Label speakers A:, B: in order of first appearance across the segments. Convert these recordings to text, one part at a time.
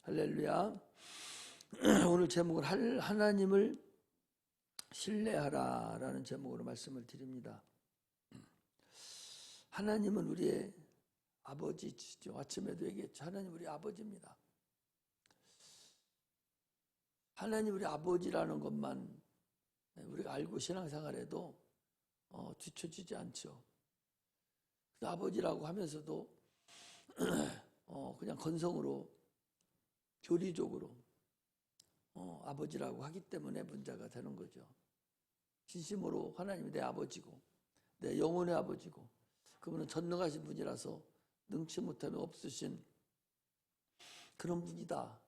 A: 할렐루야. 오늘 제목은 하나님을 신뢰하라 라는 제목으로 말씀을 드립니다. 하나님은 우리의 아버지시죠. 아침에도 얘기했죠. 하나님 우리 아버지입니다. 하나님 우리 아버지라는 것만 우리가 알고 신앙생활에도 뒤처지지 않죠. 아버지라고 하면서도 그냥 건성으로 교리적으로 아버지라고 하기 때문에 문제가 되는 거죠. 진심으로 하나님이 내 아버지고 내 영혼의 아버지고 그분은 전능하신 분이라서 능치 못하면 없으신 그런 분이다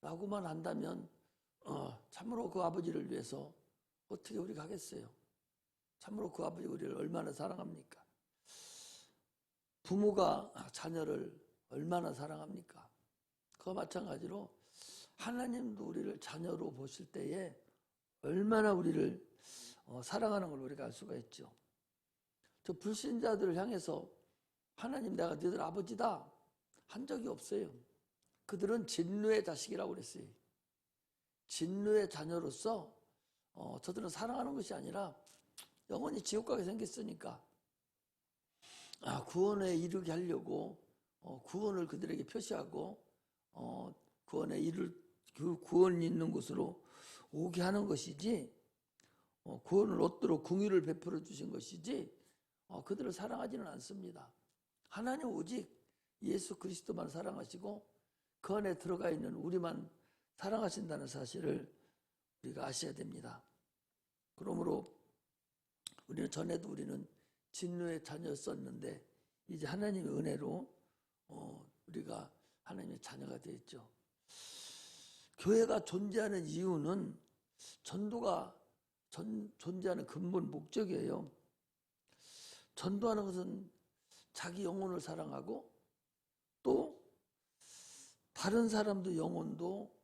A: 라고만 한다면 참으로 그 아버지를 위해서 어떻게 우리가 하겠어요? 참으로 그 아버지 우리를 얼마나 사랑합니까? 부모가 자녀를 얼마나 사랑합니까? 그와 마찬가지로 하나님도 우리를 자녀로 보실 때에 얼마나 우리를 사랑하는 걸 우리가 알 수가 있죠. 저 불신자들을 향해서 하나님 내가 너희들 아버지다 한 적이 없어요. 그들은 진노의 자식이라고 그랬어요. 진노의 자녀로서 저들은 사랑하는 것이 아니라 영원히 지옥 가게 생겼으니까 구원에 이르게 하려고 구원을 그들에게 표시하고 구원에 그 구원이 있는 곳으로 오게 하는 것이지 구원을 얻도록 긍휼을 베풀어 주신 것이지 그들을 사랑하지는 않습니다. 하나님 오직 예수 그리스도만 사랑하시고 그 안에 들어가 있는 우리만 사랑하신다는 사실을 우리가 아셔야 됩니다. 그러므로 우리는 전에도 우리는 진노의 자녀였었는데 이제 하나님의 은혜로 우리가 하나님의 자녀가 되었죠. 교회가 존재하는 이유는 전도가 존재하는 근본 목적이에요. 전도하는 것은 자기 영혼을 사랑하고 또 다른 사람도 영혼도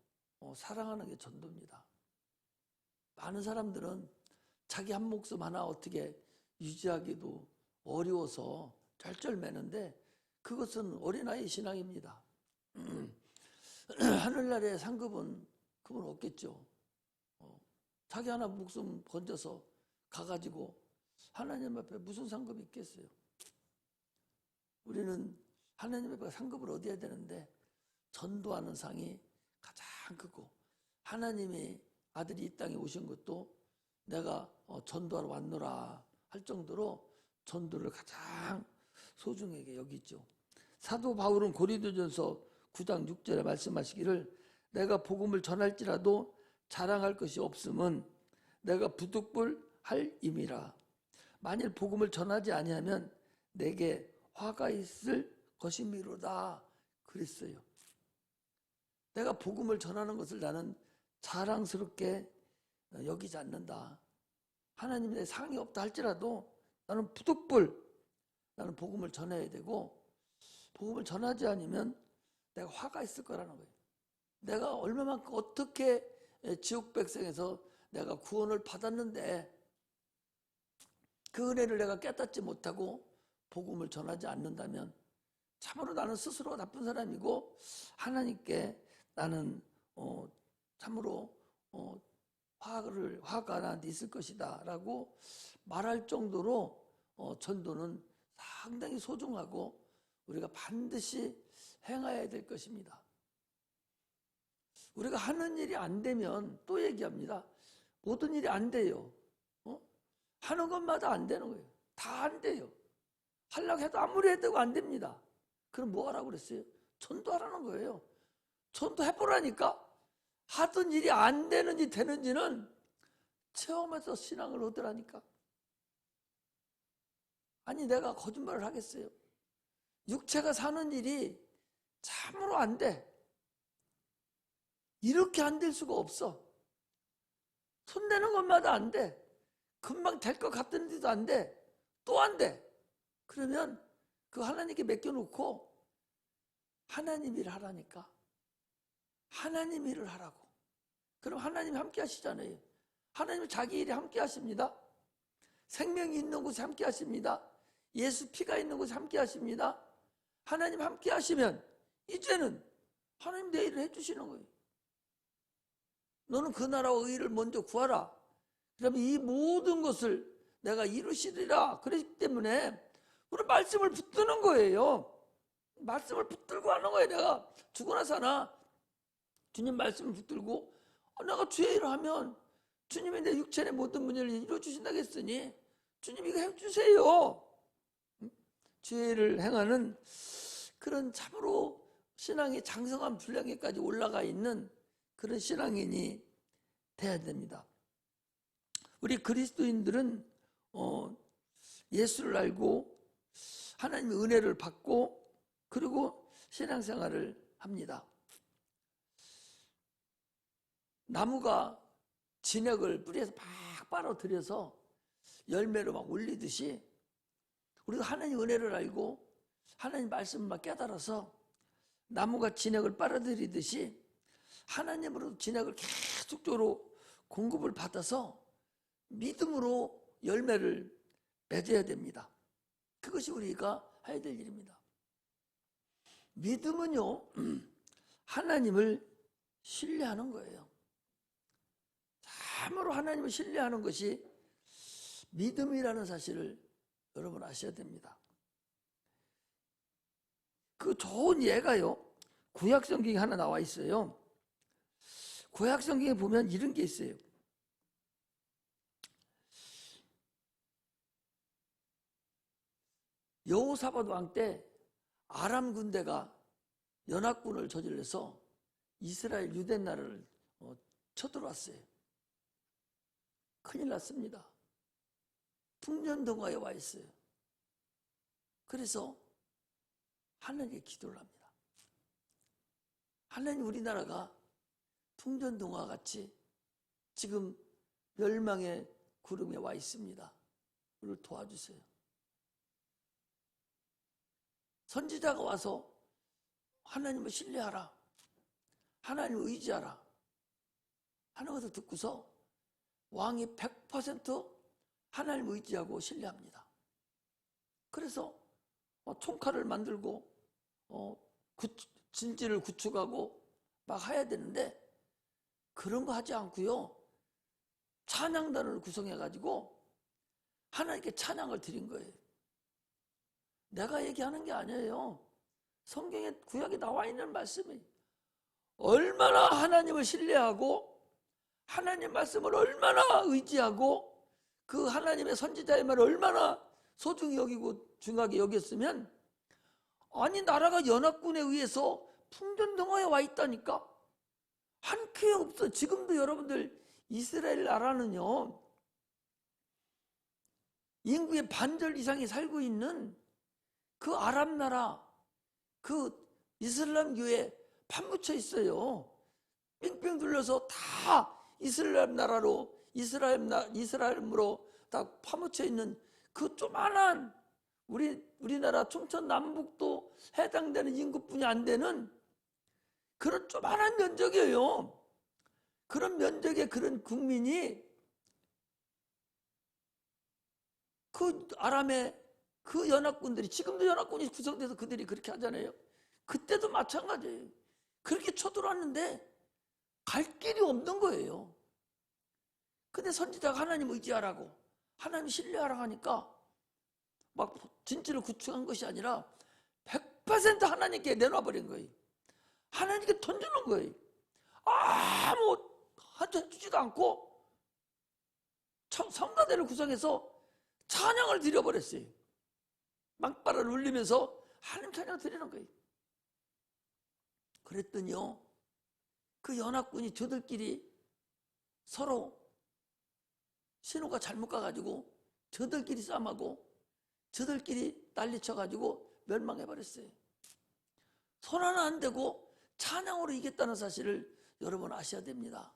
A: 사랑하는 게 전도입니다. 많은 사람들은 자기 한 목숨 하나 어떻게 유지하기도 어려워서 쩔쩔매는데 그것은 어린아이 신앙입니다. 하늘나라의 상급은 그건 없겠죠. 자기 하나 목숨 건져서 가가지고 하나님 앞에 무슨 상급이 있겠어요. 우리는 하나님 앞에 상급을 얻어야 되는데 전도하는 상이 가장 크고 하나님의 아들이 이 땅에 오신 것도 내가 전도하러 왔노라 할 정도로 전도를 가장 소중하게 여기죠. 사도 바울은 고린도전서 9장 6절에 말씀하시기를 내가 복음을 전할지라도 자랑할 것이 없음은 내가 부득불할 임이라. 만일 복음을 전하지 아니하면 내게 화가 있을 것이미로다 그랬어요. 내가 복음을 전하는 것을 나는 자랑스럽게 여기지 않는다. 하나님이 내 상이 없다 할지라도 나는 부득불 나는 복음을 전해야 되고 복음을 전하지 않으면 내가 화가 있을 거라는 거예요. 내가 얼마만큼 어떻게 지옥 백성에서 내가 구원을 받았는데 그 은혜를 내가 깨닫지 못하고 복음을 전하지 않는다면 참으로 나는 스스로 나쁜 사람이고 하나님께 나는 참으로 화가 나한테 있을 것이다 라고 말할 정도로 전도는 상당히 소중하고 우리가 반드시 행해야 될 것입니다. 우리가 하는 일이 안 되면 또 얘기합니다. 모든 일이 안 돼요. 하는 것마다 안 되는 거예요. 다 안 돼요. 하려고 해도 아무리 해도 안 됩니다. 그럼 뭐 하라고 그랬어요? 전도하라는 거예요. 전도해보라니까. 하던 일이 안 되는지 되는지는 체험해서 신앙을 얻으라니까. 아니 내가 거짓말을 하겠어요. 육체가 사는 일이 참으로 안 돼. 이렇게 안 될 수가 없어. 손대는 것마다 안 돼. 금방 될 것 같은데도 안 돼. 또 안 돼. 그러면 그 하나님께 맡겨놓고 하나님 일을 하라니까. 하나님 일을 하라고. 그럼 하나님이 함께 하시잖아요. 하나님은 자기 일에 함께 하십니다. 생명이 있는 곳에 함께 하십니다. 예수 피가 있는 곳에 함께 하십니다. 하나님 함께 하시면 이제는 하나님 내 일을 해주시는 거예요. 너는 그 나라와 의를 먼저 구하라. 그러면 이 모든 것을 내가 이루시리라. 그렇기 때문에 우리 말씀을 붙드는 거예요. 말씀을 붙들고 하는 거예요. 내가 죽으나 사나 주님 말씀을 붙들고 내가 주의 일을 하면 주님이 내 육체의 모든 문제를 이루어주신다고 했으니 주님 이거 해주세요. 주의 일을 행하는 그런 참으로 신앙이 장성한 분량에까지 올라가 있는 그런 신앙인이 돼야 됩니다. 우리 그리스도인들은 예수를 알고 하나님의 은혜를 받고 그리고 신앙생활을 합니다. 나무가 진액을 뿌리에서 막 빨아들여서 열매로 막 올리듯이 우리가 하나님 은혜를 알고 하나님 말씀을 막 깨달아서 나무가 진액을 빨아들이듯이 하나님으로 진액을 계속적으로 공급을 받아서 믿음으로 열매를 맺어야 됩니다. 그것이 우리가 해야 될 일입니다. 믿음은요, 하나님을 신뢰하는 거예요. 참으로 하나님을 신뢰하는 것이 믿음이라는 사실을 여러분 아셔야 됩니다. 그 좋은 예가요, 구약 성경에 하나 나와 있어요. 구약 성경에 보면 이런 게 있어요. 여호사밧 왕 때 아람 군대가 연합군을 저질러서 이스라엘 유대 나라를 쳐들어왔어요. 큰일 났습니다. 풍년동화에 와 있어요. 그래서 하나님께 기도를 합니다. 하나님, 우리나라가 풍년동화 같이 지금 멸망의 구름에 와 있습니다. 우리를 도와주세요. 선지자가 와서 하나님을 신뢰하라, 하나님을 의지하라 하는 것을 듣고서 왕이 100% 하나님을 의지하고 신뢰합니다. 그래서 총칼을 만들고 진지를 구축하고 막 해야 되는데 그런 거 하지 않고요, 찬양단을 구성해가지고 하나님께 찬양을 드린 거예요. 내가 얘기하는 게 아니에요. 성경에 구약에 나와 있는 말씀이 얼마나 하나님을 신뢰하고 하나님 말씀을 얼마나 의지하고 그 하나님의 선지자의 말을 얼마나 소중히 여기고 중요하게 여겼으면, 아니 나라가 연합군에 의해서 풍전등화에 와 있다니까. 한 큐에 없어. 지금도 여러분들 이스라엘 나라는요, 인구의 반절 이상이 살고 있는 그 아랍 나라, 그 이슬람 교회에 파묻혀 있어요. 빙빙 둘러서 다 이슬람 나라로, 이스라엘으로 다 파묻혀 있는 그 조만한 우리나라 충청 남북도 해당되는 인구뿐이 안 되는 그런 조만한 면적이에요. 그런 면적의 그런 국민이 그 아람의 그 연합군들이, 지금도 연합군이 구성돼서 그들이 그렇게 하잖아요. 그때도 마찬가지예요. 그렇게 쳐들어왔는데 갈 길이 없는 거예요. 근데 선지자가 하나님 의지하라고, 하나님 신뢰하라고 하니까 막 진지를 구축한 것이 아니라 100% 하나님께 내놔버린 거예요. 하나님께 던져놓은 거예요. 아무한테 해주지도 않고 성가대를 구성해서 찬양을 드려버렸어요. 막바를 울리면서 하나님 찬양 드리는 거예요. 그랬더니요, 그 연합군이 저들끼리 서로 신호가 잘못 가가지고 저들끼리 싸움하고 저들끼리 난리쳐가지고 멸망해버렸어요. 손 하나 안 대고 찬양으로 이겼다는 사실을 여러분 아셔야 됩니다.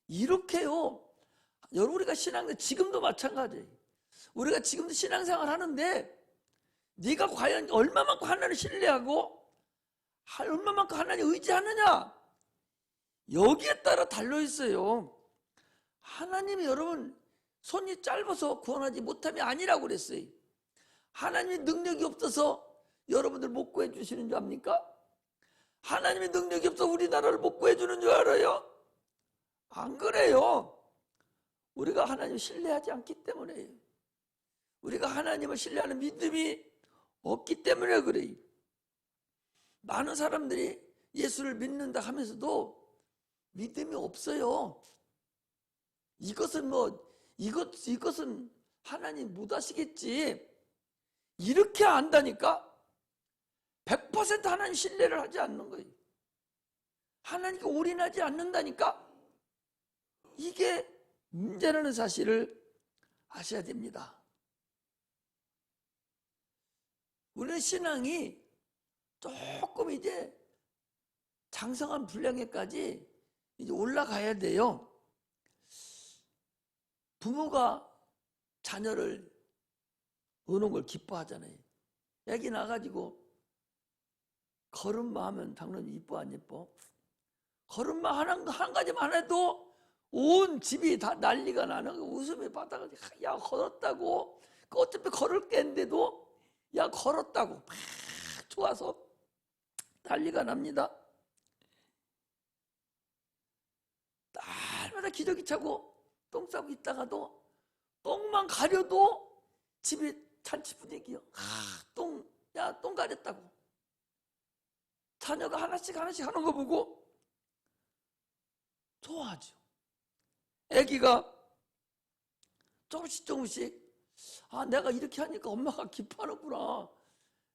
A: 이렇게요, 우리가 신앙생활, 지금도 마찬가지예요. 우리가 지금도 신앙생활 하는데 네가 과연 얼마만큼 하나님을 신뢰하고 얼마만큼 하나님을 의지하느냐, 여기에 따라 달려있어요. 하나님이 여러분 손이 짧아서 구원하지 못함이 아니라고 그랬어요. 하나님의 능력이 없어서 여러분들 못 구해 주시는 줄 압니까? 하나님의 능력이 없어 우리나라를 못 구해주는 줄 알아요? 안 그래요. 우리가 하나님을 신뢰하지 않기 때문에, 우리가 하나님을 신뢰하는 믿음이 없기 때문에 그래요. 많은 사람들이 예수를 믿는다 하면서도 믿음이 없어요. 이것은 하나님 못 하시겠지, 이렇게 안다니까. 100% 하나님 신뢰를 하지 않는 거예요. 하나님께 올인하지 않는다니까. 이게 문제라는 사실을 아셔야 됩니다. 우리는 신앙이 조금 이제 장성한 분량에까지 이제 올라가야 돼요. 부모가 자녀를 오는 걸 기뻐하잖아요. 애기 나가지고 걸음마 하면 당연히 이뻐 안 예뻐? 걸음마 한 가지만 해도 온 집이 다 난리가 나는 거, 웃음이 받아가지고, 야 걸었다고, 어차피 걸을 게 있는데도 야 걸었다고 막 좋아서 난리가 납니다. 날마다 기저귀 차고 똥 싸고 있다가도 똥만 가려도 집이 잔치 분위기요. 똥 가렸다고. 자녀가 하나씩 하는 거 보고 좋아하죠. 아기가 조금씩 내가 이렇게 하니까 엄마가 기뻐하는구나,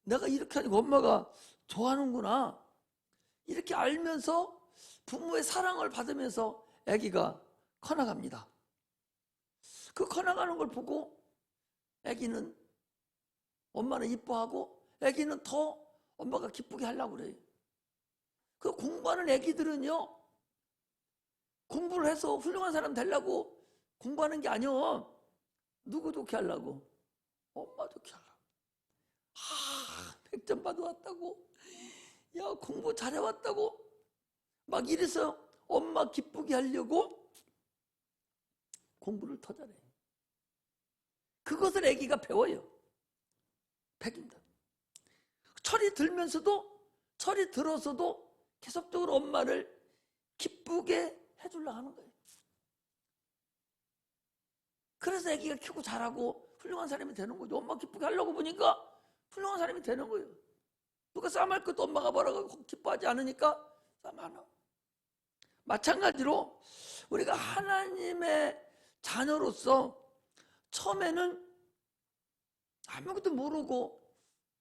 A: 내가 이렇게 하니까 엄마가 좋아하는구나, 이렇게 알면서 부모의 사랑을 받으면서 아기가 커나갑니다. 그 커나가는 걸 보고 아기는, 엄마는 이뻐하고 아기는 더 엄마가 기쁘게 하려고 그래요. 그 공부하는 아기들은요, 공부를 해서 훌륭한 사람 되려고 공부하는 게 아니요. 누구 좋게 하려고? 엄마 좋게 하려고. 100점 받아왔다고, 야 공부 잘해왔다고 막 이래서 엄마 기쁘게 하려고 공부를 더 잘해. 그것을 아기가 배워요. 배긴다. 철이 들어서도 계속적으로 엄마를 기쁘게 해주려고 하는 거예요. 그래서 아기가 키우고 잘하고 훌륭한 사람이 되는 거죠. 엄마 기쁘게 하려고 보니까 훌륭한 사람이 되는 거예요. 누가 싸움할 것도 엄마가 뭐라고 기뻐하지 않으니까 싸움 안 하고. 마찬가지로 우리가 하나님의 자녀로서 처음에는 아무것도 모르고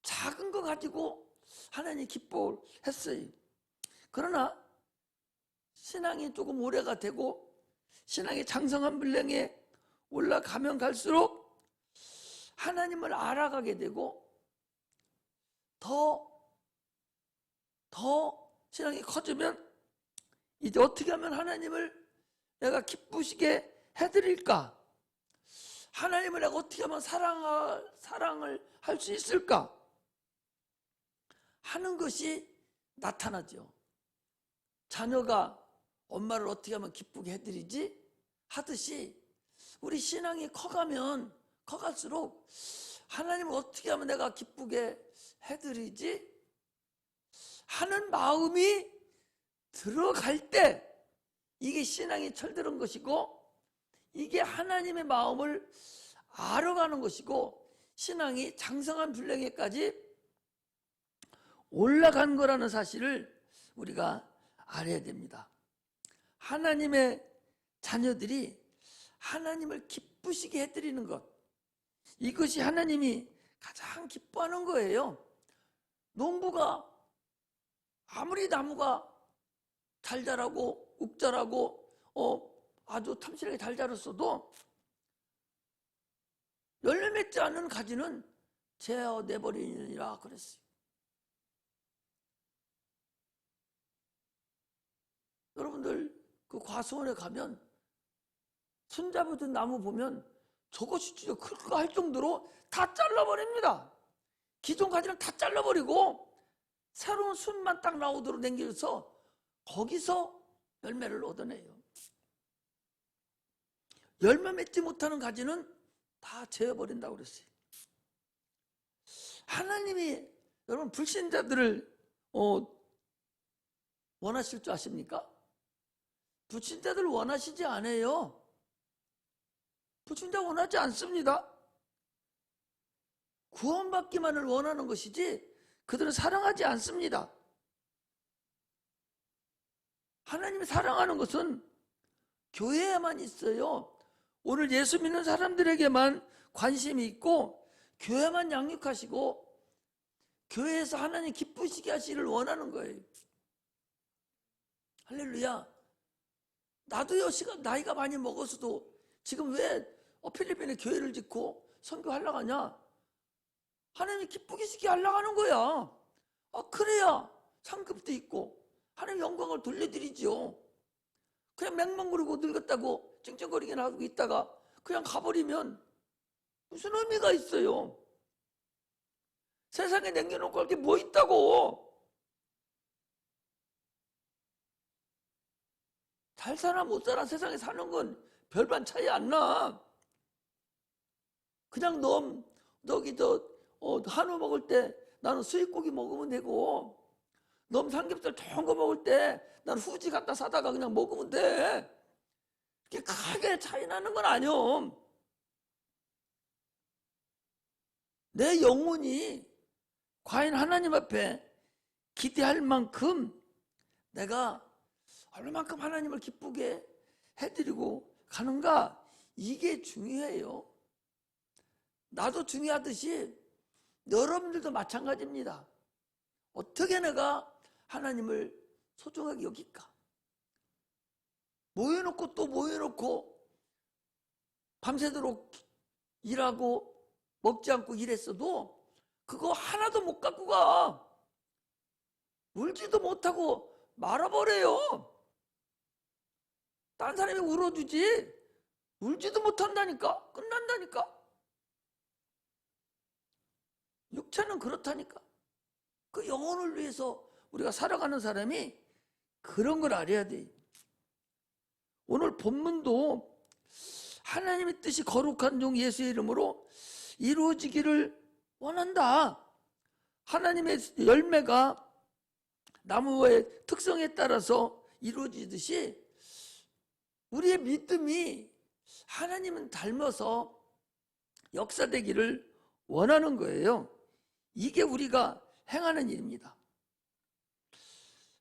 A: 작은 거 가지고 하나님 기뻐했어요. 그러나 신앙이 조금 오래가 되고 신앙의 장성한 분량에 올라가면 갈수록 하나님을 알아가게 되고 더 신앙이 커지면 이제 어떻게 하면 하나님을 내가 기쁘시게 해드릴까? 하나님을 내가 어떻게 하면 사랑을 할 수 있을까? 하는 것이 나타나죠. 자녀가 엄마를 어떻게 하면 기쁘게 해드리지? 하듯이 우리 신앙이 커갈수록 하나님을 어떻게 하면 내가 기쁘게 해드리지? 하는 마음이 들어갈 때 이게 신앙이 철드는 것이고, 이게 하나님의 마음을 알아가는 것이고, 신앙이 장성한 분량에까지 올라간 거라는 사실을 우리가 알아야 됩니다. 하나님의 자녀들이 하나님을 기쁘시게 해드리는 것, 이것이 하나님이 가장 기뻐하는 거예요. 농부가 아무리 나무가 잘 자라고 욱자라고 아주 탐실하게 잘 자랐어도 열매 맺지 않은 가지는 제어 내버리니라 그랬어요. 여러분들 그 과수원에 가면 손잡아둔 나무 보면 저것이 진짜 클까 할 정도로 다 잘라버립니다. 기존 가지는 다 잘라버리고 새로운 순만 딱 나오도록 남겨서 거기서 열매를 얻어내요. 열매 맺지 못하는 가지는 다 재어버린다고 그랬어요. 하나님이 여러분 불신자들을 원하실 줄 아십니까? 부친자들 원하시지 않아요. 부친자 원하지 않습니다. 구원받기만을 원하는 것이지 그들은 사랑하지 않습니다. 하나님이 사랑하는 것은 교회에만 있어요. 오늘 예수 믿는 사람들에게만 관심이 있고 교회만 양육하시고 교회에서 하나님 기쁘시게 하시기를 원하는 거예요. 할렐루야. 나도요, 나이가 많이 먹어서도 지금 왜 필리핀에 교회를 짓고 선교하려고 하냐? 하나님이 기쁘게 시게 하려고 하는 거야. 그래야 상급도 있고 하나님 영광을 돌려드리죠. 그냥 맹만 부르고 늙었다고 찡찡거리긴 하고 있다가 그냥 가버리면 무슨 의미가 있어요? 세상에 남겨놓고 할 게 뭐 있다고? 잘 살아 못 살아 세상에 사는 건 별반 차이 안 나. 그냥 한우 먹을 때 나는 수입고기 먹으면 되고 삼겹살 좋은 거 먹을 때 나는 후지 갖다 사다가 그냥 먹으면 돼. 그렇게 크게 차이 나는 건 아니오. 내 영혼이 과연 하나님 앞에 기대할 만큼 내가 얼마만큼 하나님을 기쁘게 해드리고 가는가, 이게 중요해요. 나도 중요하듯이 여러분들도 마찬가지입니다. 어떻게 내가 하나님을 소중하게 여길까? 모여놓고 또 모여놓고 밤새도록 일하고 먹지 않고 일했어도 그거 하나도 못 갖고 가. 울지도 못하고 말아버려요. 딴 사람이 울어주지 울지도 못한다니까. 끝난다니까. 육체는 그렇다니까. 그 영혼을 위해서 우리가 살아가는 사람이 그런 걸 알아야 돼. 오늘 본문도 하나님의 뜻이 거룩한 종 예수의 이름으로 이루어지기를 원한다. 하나님의 열매가 나무의 특성에 따라서 이루어지듯이 우리의 믿음이 하나님은 닮아서 역사되기를 원하는 거예요. 이게 우리가 행하는 일입니다.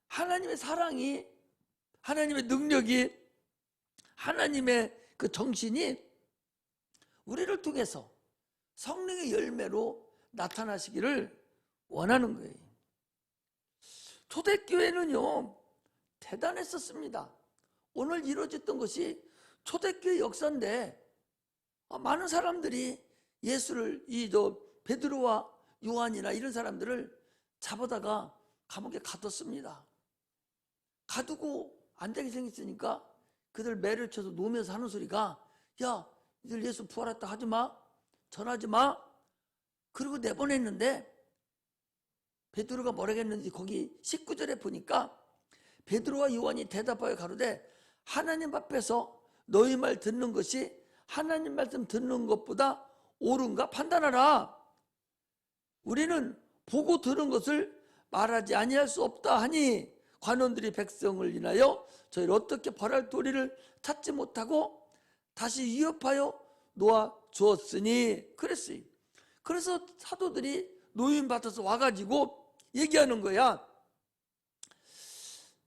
A: 하나님의 사랑이, 하나님의 능력이, 하나님의 그 정신이 우리를 통해서 성령의 열매로 나타나시기를 원하는 거예요. 초대교회는요 대단했었습니다. 오늘 이루어졌던 것이 초대교회 역사인데 많은 사람들이 예수를 베드로와 요한이나 이런 사람들을 잡아다가 감옥에 가뒀습니다. 가두고 안 되게 생겼으니까 그들 매를 쳐서 놓으면서 하는 소리가, 야, 이들 예수 부활했다 하지 마, 전하지 마. 그리고 내보냈는데 베드로가 뭐라고 했는지 거기 19절에 보니까 베드로와 요한이 대답하여 가로되 하나님 앞에서 너희 말 듣는 것이 하나님 말씀 듣는 것보다 옳은가 판단하라. 우리는 보고 들은 것을 말하지 아니할 수 없다 하니 관원들이 백성을 인하여 저희를 어떻게 벌할 도리를 찾지 못하고 다시 위협하여 놓아 주었으니 그랬어요. 그래서 사도들이 노임 받아서 와가지고 얘기하는 거야.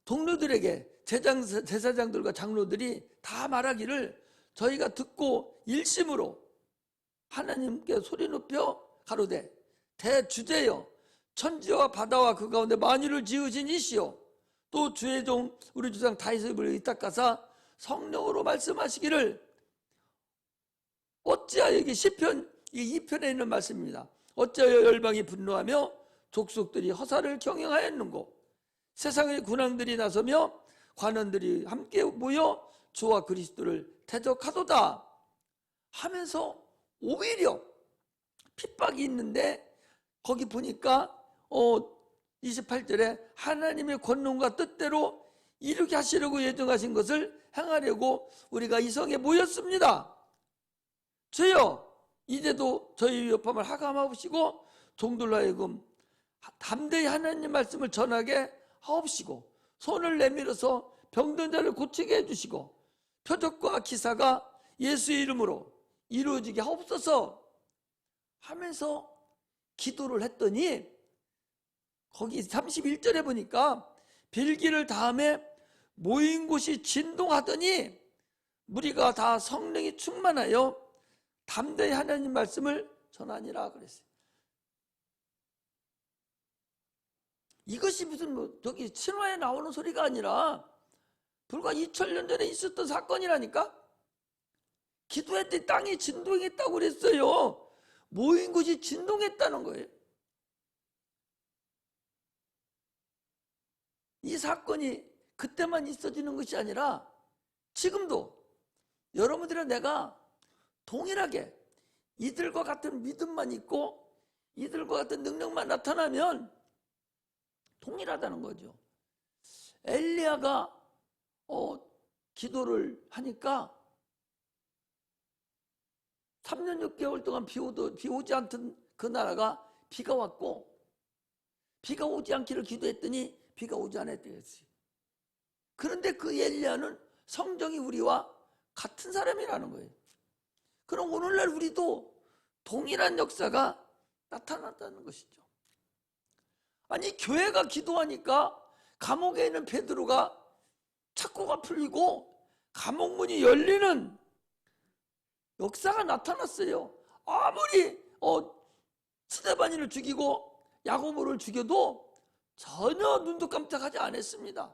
A: 동료들에게 제사장들과 장로들이 다 말하기를 저희가 듣고 일심으로 하나님께 소리 높여 가로되 대주제여 천지와 바다와 그 가운데 만유를 지으신 이시여 또 주의 종 우리 주상 다윗을 이닦아사 성령으로 말씀하시기를 어찌하여 이게 시편 2편에 있는 말씀입니다. 어찌하여 열방이 분노하며 족속들이 허사를 경영하였는고 세상의 군왕들이 나서며 관원들이 함께 모여 주와 그리스도를 대적하도다 하면서 오히려 핍박이 있는데 거기 보니까 28절에 하나님의 권능과 뜻대로 이루게 하시려고 예정하신 것을 행하려고 우리가 이 성에 모였습니다. 주여 이제도 저희 위협함을 하감하옵시고 종들로 하여금 담대히 하나님 말씀을 전하게 하옵시고 손을 내밀어서 병든 자를 고치게 해주시고 표적과 기사가 예수의 이름으로 이루어지게 하옵소서 하면서 기도를 했더니 거기 31절에 보니까 빌기를 다음에 모인 곳이 진동하더니 무리가 다 성령이 충만하여 담대히 하나님 말씀을 전하니라 그랬어요. 이것이 무슨 저기 신화에 나오는 소리가 아니라 불과 2000년 전에 있었던 사건이라니까. 기도했더니 땅이 진동했다고 그랬어요. 모인 곳이 진동했다는 거예요. 이 사건이 그때만 있어지는 것이 아니라 지금도 여러분들은 내가 동일하게 이들과 같은 믿음만 있고 이들과 같은 능력만 나타나면 동일하다는 거죠. 엘리야가 기도를 하니까 3년 6개월 동안 비 오지 않던 그 나라가 비가 왔고, 비가 오지 않기를 기도했더니 비가 오지 않았대요. 그런데 그 엘리야는 성정이 우리와 같은 사람이라는 거예요. 그럼 오늘날 우리도 동일한 역사가 나타났다는 것이죠. 아니, 교회가 기도하니까 감옥에 있는 베드로가 착고가 풀리고 감옥문이 열리는 역사가 나타났어요. 아무리 스데반이를 죽이고 야고보를 죽여도 전혀 눈도 깜짝하지 않았습니다.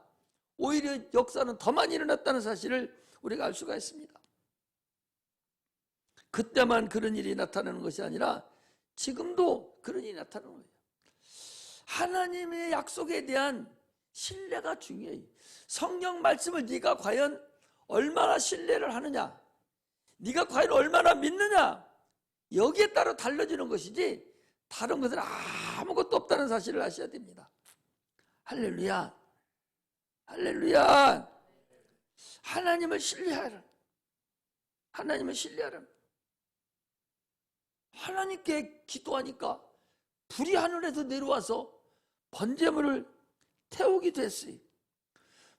A: 오히려 역사는 더 많이 일어났다는 사실을 우리가 알 수가 있습니다. 그때만 그런 일이 나타나는 것이 아니라 지금도 그런 일이 나타나는 거예요. 하나님의 약속에 대한 신뢰가 중요해요. 성경 말씀을 네가 과연 얼마나 신뢰를 하느냐, 네가 과연 얼마나 믿느냐, 여기에 따라 달라지는 것이지 다른 것은 아무것도 없다는 사실을 아셔야 됩니다. 할렐루야, 할렐루야. 하나님을 신뢰하라. 하나님을 신뢰하라. 하나님께 기도하니까 불이 하늘에서 내려와서 번제물을 태우기도 했어요.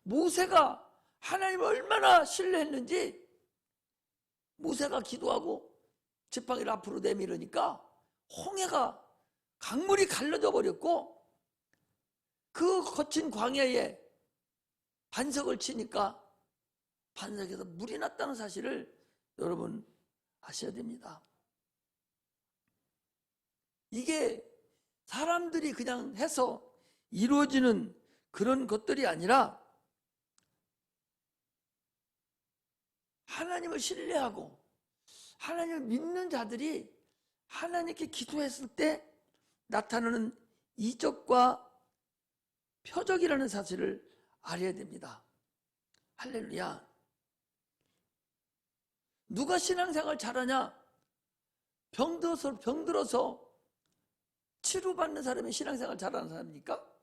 A: 모세가 하나님을 얼마나 신뢰했는지, 모세가 기도하고 지팡이를 앞으로 내밀으니까 홍해가, 강물이 갈라져 버렸고 그 거친 광야에 반석을 치니까 반석에서 물이 났다는 사실을 여러분 아셔야 됩니다. 이게 사람들이 그냥 해서 이루어지는 그런 것들이 아니라 하나님을 신뢰하고 하나님을 믿는 자들이 하나님께 기도했을 때 나타나는 이적과 표적이라는 사실을 알아야 됩니다. 할렐루야. 누가 신앙생활 잘하냐? 병들어서 치료받는 사람이 신앙생활 잘하는 사람입니까?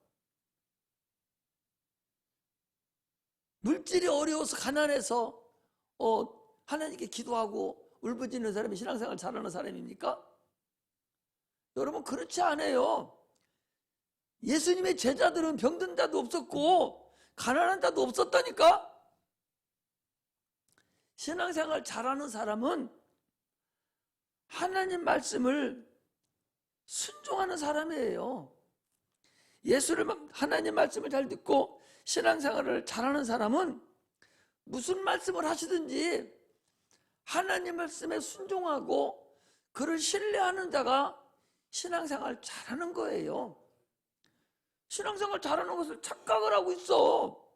A: 물질이 어려워서 가난해서 하나님께 기도하고 울부짖는 사람이 신앙생활 잘하는 사람입니까? 여러분, 그렇지 않아요. 예수님의 제자들은 병든 자도 없었고 가난한 자도 없었다니까. 신앙생활 잘하는 사람은 하나님 말씀을 순종하는 사람이에요. 하나님 말씀을 잘 듣고 신앙생활을 잘하는 사람은 무슨 말씀을 하시든지 하나님 말씀에 순종하고 그를 신뢰하는 자가 신앙생활 잘하는 거예요. 신앙생활 잘하는 것을 착각을 하고 있어.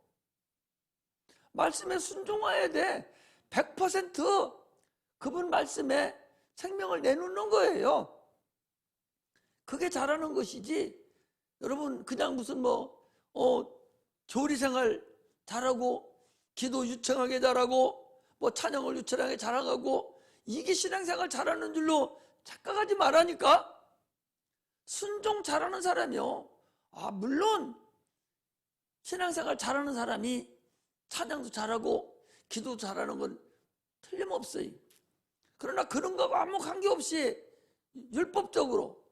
A: 말씀에 순종해야 돼. 100% 그분 말씀에 생명을 내놓는 거예요. 그게 잘하는 것이지, 여러분 그냥 무슨 조리생활 잘하고 기도 유창하게 잘하고 찬양을 유창하게 잘하고 이게 신앙생활 잘하는 줄로 착각하지 말라니까. 순종 잘하는 사람이요, 물론 신앙생활 잘하는 사람이 찬양도 잘하고 기도도 잘하는 건 틀림없어요. 그러나 그런 거하고 아무 관계없이 율법적으로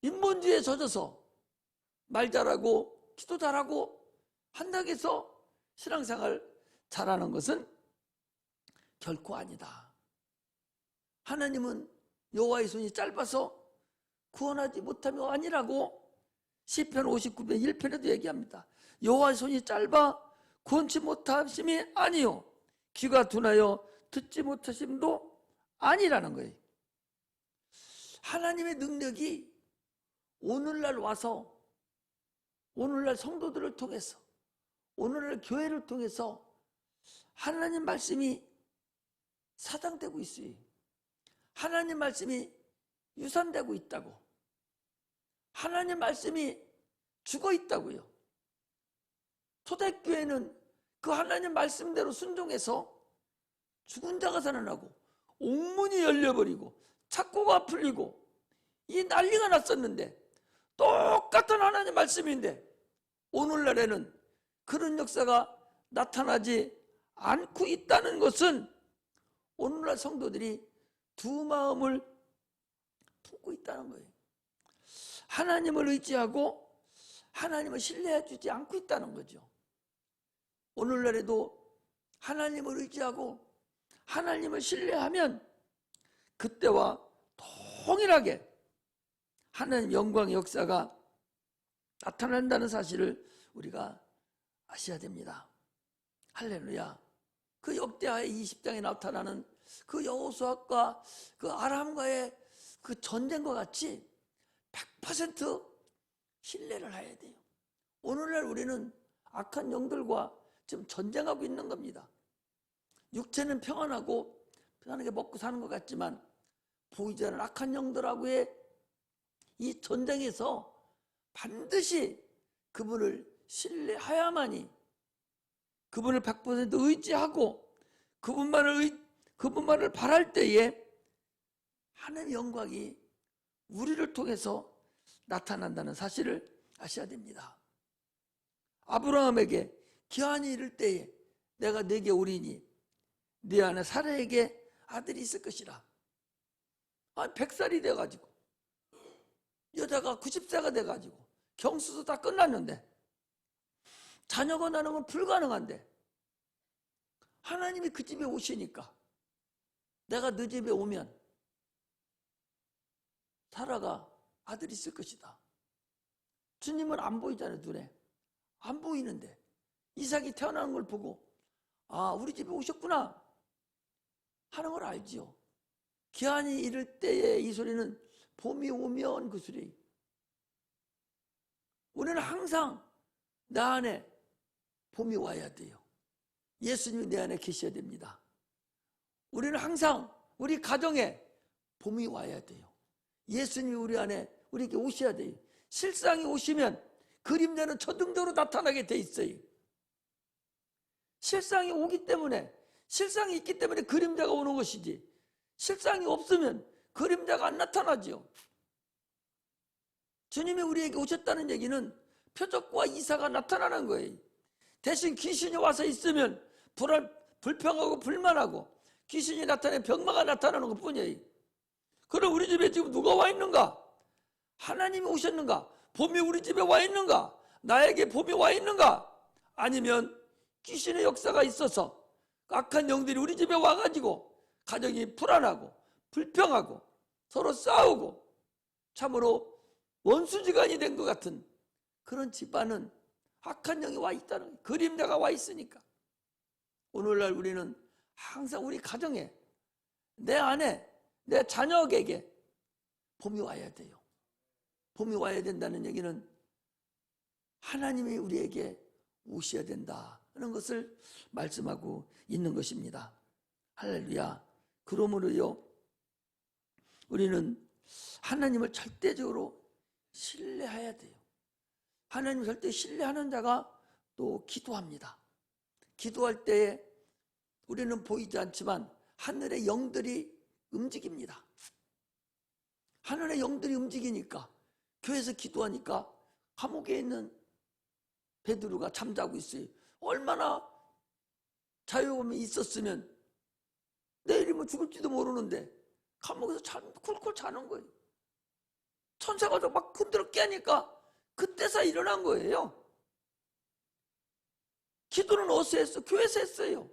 A: 인본주의에 젖어서 말 잘하고 기도 잘하고 한다고 해서 신앙생활 잘하는 것은 결코 아니다. 하나님은 여호와의 손이 짧아서 구원하지 못함이 아니라고 시편 59편 1편에도 얘기합니다. 여호와의 손이 짧아 구원치 못하심이 아니요 귀가 둔하여 듣지 못하심도 아니라는 거예요. 하나님의 능력이 오늘날 와서 오늘날 성도들을 통해서 오늘날 교회를 통해서 하나님 말씀이 사장되고 있어요. 하나님 말씀이 유산되고 있다고. 하나님 말씀이 죽어 있다고요. 초대교회는 그 하나님 말씀대로 순종해서 죽은 자가 살아나고 옥문이 열려버리고 착고가 풀리고 이 난리가 났었는데 똑같은 하나님 말씀인데 오늘날에는 그런 역사가 나타나지 않고 있다는 것은 오늘날 성도들이 두 마음을 품고 있다는 거예요. 하나님을 의지하고 하나님을 신뢰해 주지 않고 있다는 거죠. 오늘날에도 하나님을 의지하고 하나님을 신뢰하면 그때와 동일하게 하나님 영광의 역사가 나타난다는 사실을 우리가 아셔야 됩니다. 할렐루야. 그 역대하의 20장에 나타나는 그 여호수아과 그 아람과의 그 전쟁과 같이 100% 신뢰를 해야 돼요. 오늘날 우리는 악한 영들과 지금 전쟁하고 있는 겁니다. 육체는 평안하고 편안하게 먹고 사는 것 같지만 보이지 않는 악한 영들하고의 이 전쟁에서 반드시 그분을 신뢰해야만이 그분을 100% 의지하고 그분만을 바랄 때에 하나님의 영광이 우리를 통해서 나타난다는 사실을 아셔야 됩니다. 아브라함에게 기한이 이를 때에 내가 네게 오리니 네 안에 사라에게 아들이 있을 것이라. 100살이 돼가지고 여자가 90세가 돼가지고 경수도 다 끝났는데 자녀가 나는 건 불가능한데 하나님이 그 집에 오시니까 내가 너 집에 오면 사라가 아들이 있을 것이다. 주님은 안 보이잖아요. 눈에 안 보이는데 이삭이 태어나는 걸 보고 아 우리 집에 오셨구나 하는 걸 알지요. 기한이 이를 때의 이 소리는 봄이 오면 그 소리. 우리는 항상 나 안에 봄이 와야 돼요. 예수님이 내 안에 계셔야 됩니다. 우리는 항상 우리 가정에 봄이 와야 돼요. 예수님이 우리 안에 우리에게 오셔야 돼요. 실상이 오시면 그림자는 저등대로 나타나게 돼 있어요. 실상이 오기 때문에 실상이 있기 때문에 그림자가 오는 것이지 실상이 없으면 그림자가 안 나타나지요. 주님이 우리에게 오셨다는 얘기는 표적과 이사가 나타나는 거예요. 대신 귀신이 와서 있으면 불평하고 불만하고 귀신이 나타내 병마가 나타나는 것뿐이에요. 그럼 우리 집에 지금 누가 와 있는가? 하나님이 오셨는가? 봄이 우리 집에 와 있는가? 나에게 봄이 와 있는가? 아니면 귀신의 역사가 있어서 악한 영들이 우리 집에 와가지고 가정이 불안하고 불평하고 서로 싸우고 참으로 원수지간이 된 것 같은 그런 집안은 악한 영이 와 있다는 거예요. 그림자가 와 있으니까. 오늘날 우리는 항상 우리 가정에 내 안에 내 자녀에게 봄이 와야 돼요. 봄이 와야 된다는 얘기는 하나님이 우리에게 오셔야 된다는 것을 말씀하고 있는 것입니다. 할렐루야. 그러므로요 우리는 하나님을 절대적으로 신뢰해야 돼요. 하나님을 절대 신뢰하는 자가 또 기도합니다. 기도할 때에 우리는 보이지 않지만 하늘의 영들이 움직입니다. 하늘의 영들이 움직이니까 교회에서 기도하니까 감옥에 있는 베드로가 잠자고 있어요. 얼마나 자유함이 있었으면 내일이면 죽을지도 모르는데 감옥에서 쿨쿨 자는 거예요. 천사가 막 흔들어 깨니까 그때서 일어난 거예요. 기도는 어디서 했어? 교회에서 했어요.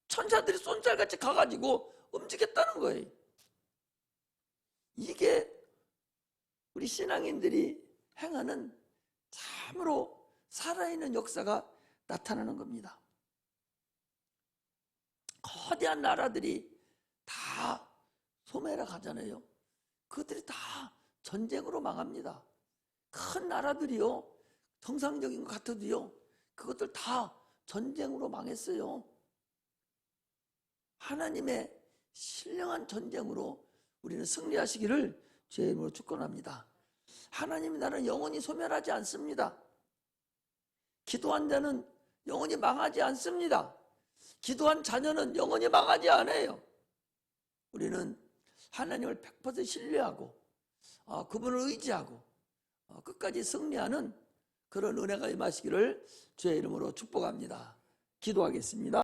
A: 천사들이 손살같이 가가지고 움직였다는 거예요. 이게 우리 신앙인들이 행하는 참으로 살아있는 역사가 나타나는 겁니다. 거대한 나라들이 다 소매라 가잖아요. 그들이 다 전쟁으로 망합니다. 큰 나라들이요, 정상적인 것 같아도요, 그것들 다 전쟁으로 망했어요. 하나님의 신령한 전쟁으로 우리는 승리하시기를 주의 이름으로 축원합니다. 하나님의 나라는 영원히 소멸하지 않습니다. 기도한 자는 영원히 망하지 않습니다. 기도한 자녀는 영원히 망하지 않아요. 우리는 하나님을 100% 신뢰하고 그분을 의지하고 끝까지 승리하는 그런 은혜가 임하시기를 주의 이름으로 축복합니다. 기도하겠습니다.